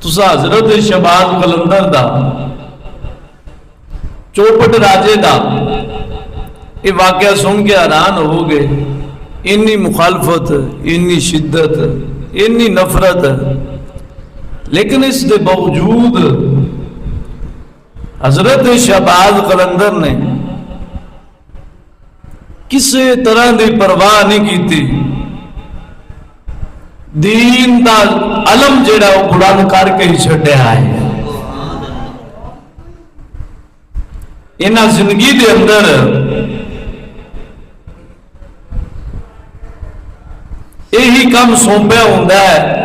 تسا حضرت شہباز قلندر دا چوپٹ راجے دا یہ واقعہ سن کے حیران ہو گئے. انی مخالفت، انی شدت، انی نفرت، لیکن اس کے باوجود حضرت شہباز قلندر نے کسی طرح دی پرواہ نہیں کیتی. دین دا علم جڑا وہ بلند کر کے ہی چھڈیا ہے. انہاں زندگی دے اندر یہی کام سونپیا ہوندا ہے.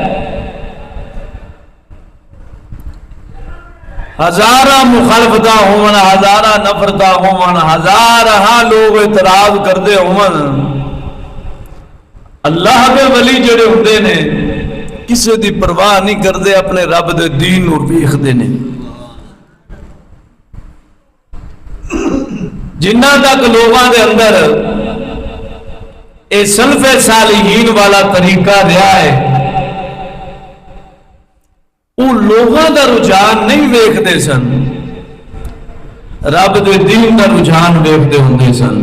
ہزارہ مخالفتہ ہون، ہزارہ نفرتہ ہون، ہزارہ لوگ اعتراض کرتے ہون، اللہ کے ولی جڑے ہوندے نے کسی دی پرواہ نہیں کرتے، اپنے رب دے دین نو ویکھدے نے. جنہ تک لوگاں دے اندر اے سلف صالحین والا طریقہ رہا ہے، وہ لوگاں دا رجحان نہیں ویکھدے سن، رب دے دین دا رجحان ویکھدے ہوندے سن.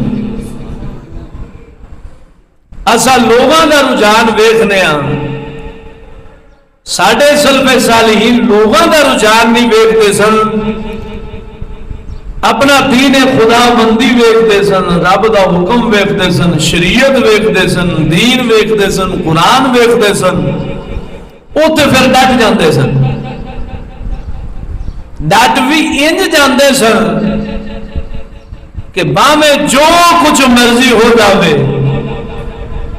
اسا لوگاں دا رجحان ویکھنے ہاں، ساڈے سلف صالحین لوگاں دا رجحان نہیں ویکھدے سن، اپنا دین خدا بندی ویکھدے سن، رب دا حکم ویکھدے سن، شریعت ویکھدے سن، دین ویکھدے سن، قرآن ویکھدے سن. اوتے پھر ڈٹ جاندے سن. ڈٹ بھی انج جاندے سن کہ باویں جو کچھ مرضی ہو جاوے،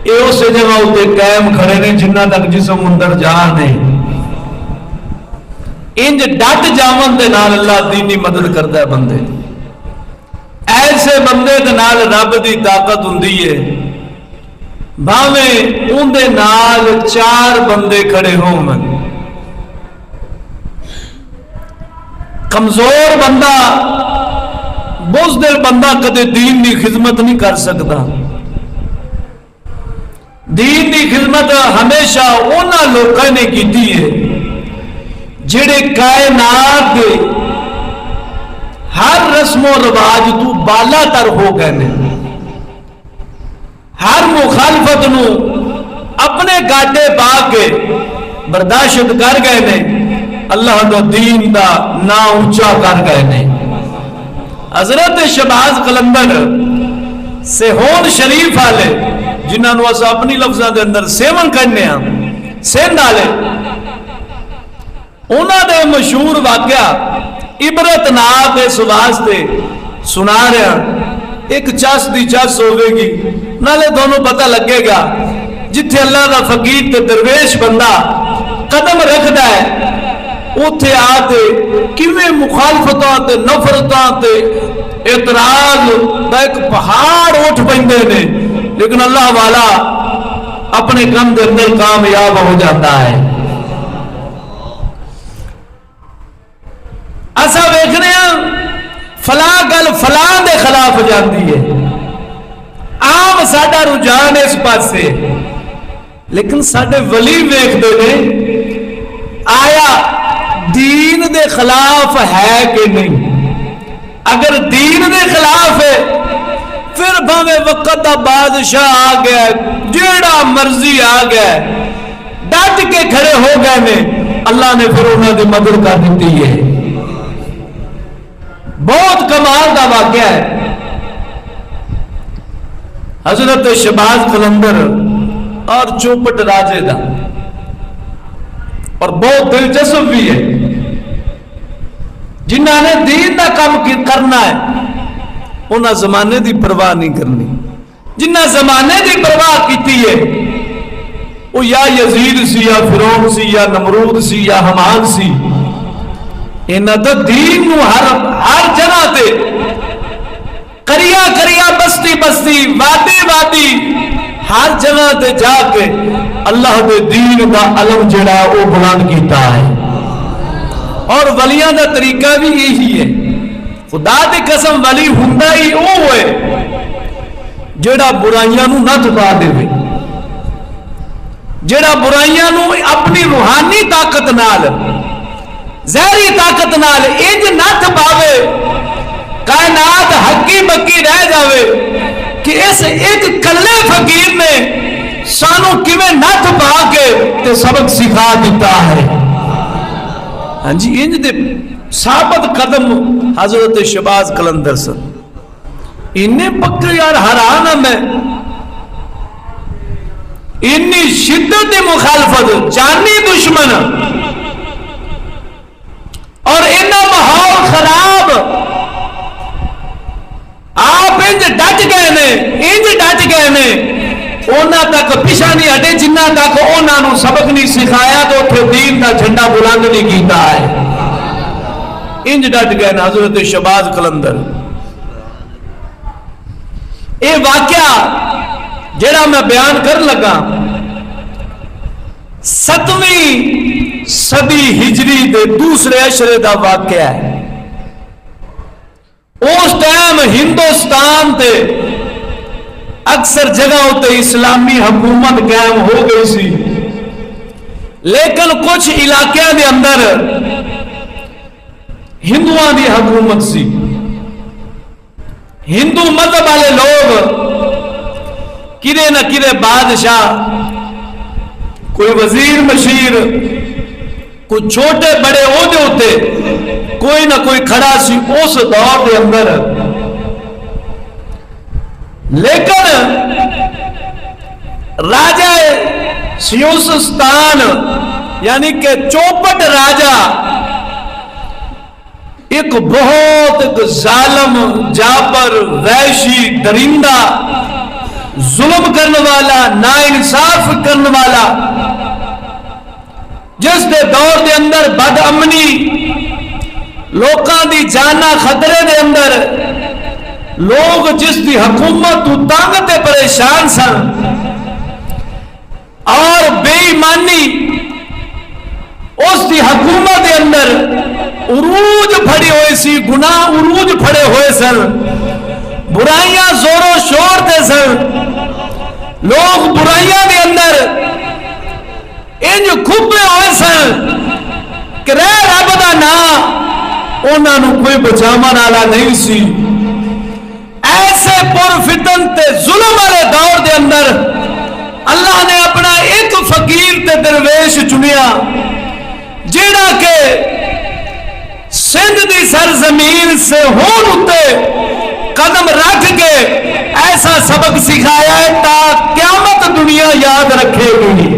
اے اس جگہ اتے قائم کھڑے نے جنہ تک جسم اندر جان نہیں. انج ڈٹ جاون دے نال اللہ دینی مدد کرتا ہے بندے. ایسے بندے دے نال رب دی طاقت ہوندی ہے، بھاویں اون دے نال 4 بندے کھڑے ہون. کمزور بندہ، بزدل بندہ کدے دین دی خدمت نہیں کر سکتا. دین دی خدمت ہمیشہ انہاں لوکاں نے کیتی ہے جڑے کائنات دے ہر رسم و رواج تو بالا تر ہو گئے نے، ہر مخالفت نو اپنے گاٹے پا کے برداشت کر گئے نے، اللہ دا دین دا نا اونچا کر گئے نے. حضرت شہباز قلندر سیہون شریف والے جنہاں نو اسا اپنی لفظاں دے اندر سیون کرنے ہاں، سندھ والے، انہاں دے مشہور واقعہ عبرت ناک اس واسطے سنا رہا. ایک چس دی چس ہوئے گی، نالے دونوں پتہ لگے گا جتھے اللہ دا فقیر تے درویش بندہ قدم رکھدا ہے، اوتھے آتے کیویں مخالفتاں تے نفرتاں تے اعتراض دا ایک پہاڑ اٹھ پیندے نے، لیکن اللہ والا اپنے کم دے اندر کامیاب ہو جاتا ہے. ایسا ویکھنے فلاں گل فلاں دے خلاف جاندی ہے، عام ساڈا رجحان اس پاسے، لیکن ساڈے ولی ویکھدے نے آیا دین دے خلاف ہے کہ نہیں. اگر دین دے خلاف ہے پھر بھاویں وقت دا بادشاہ آ گیا، جیڑا مرضی آ گیا، ڈٹ کے کھڑے ہو گئے نے، اللہ نے پھر انہوں دی مدد کر دیتی ہے. بہت کمال دا واقعہ ہے. حضرت شہباز قلندر اور چوپٹ راجے دا، اور بہت دلچسپ بھی ہے. جنہاں نے دین دا کام کرنا ہے انہاں زمانے دی پرواہ نہیں کرنی. جنہاں زمانے دی پرواہ کیتی ہے وہ یا یزید سی، یا فرعون سی، یا نمرود سی، یا حمان سی. انہاں دا دین نو ہر جگہ تے کریا کریا، بستی بستی، وادی وادی، ہر جگہ تے جا کے اللہ دے دین دا علم جڑا وہ بلند کیتا ہے. اور ولیاں دا طریقہ بھی یہی ہے. خدا دی قسم ولی ہوندا ہی او ہوئے جڑا برائیاں نو نہ تبا دے، جڑا برائیاں نو اپنی روحانی طاقت نال زہری طاقت نال انج نت پاوے کائنات ہکی بکی رہ جاوے کہ اس ایک کلے فقیر نے سانو کیویں نت پا کے تے سبق سکھا دیتا ہے. ہاں جی انج دے ثابت قدم حضرت شہباز قلندر سن. انہیں پکے یار حیران ہوں میں انی شدت مخالفت جانی دشمن اور انہ ماحول خراب آپ انج ڈٹ گئے نے اونا تک پیچھا نہیں ہٹے جنہ تک اونا نو سبق نہیں سکھایا تو اتھے دین دا جھنڈا بلند نہیں کیتا ہے. انج ڈٹ گئے نا حضرت شہباز قلندر. اے واقعہ جیڑا میں بیان کر لگا 7ویں صدی ہجری دے دوسرے عشرے دا واقعہ ہے. اس ٹائم ہندوستان تے اکثر جگہ ہوتے اسلامی حکومت قائم ہو گئی سی لیکن کچھ علاقے دے اندر ہندوؤں دی حکومت سی. ہندو مذہب والے لوگ کدے نہ کدے بادشاہ کوئی وزیر مشیر کوئی چھوٹے بڑے عہدے ہوتے کوئی نہ کوئی کھڑا سی اس دور کے اندر. لیکن راجہ سیوستان یعنی کہ چوپٹ راجہ ایک بہت ظالم جابر وحشی درندہ ظلم کرنے والا ناانصاف کرنے والا جس دے دور دے اندر بد امنی لوکاں دی جانا خطرے دے اندر لوگ جس دی حکومت تو تنگ تے پریشان سن اور بے ایمانی اس دی حکومت دے اندر عروج پھڑی ہوئی سی گناہ عروج پھڑے ہوئے سن برائیاں زور و شور تے سن لوگ برائیاں دے اندر انج کھپے ہوئے سن کہ رب دا نام انہاں نو کوئی بچاون والا نہیں سی. ایسے پرفتن تے ظلم والے دور دے اندر اللہ نے اپنا ایک فقیر تے درویش چنیا جیڑا کہ سندھ دی سرزمین سے ہون اتے قدم رکھ کے ایسا سبق سکھایا ہے تا قیامت دنیا یاد رکھے گی.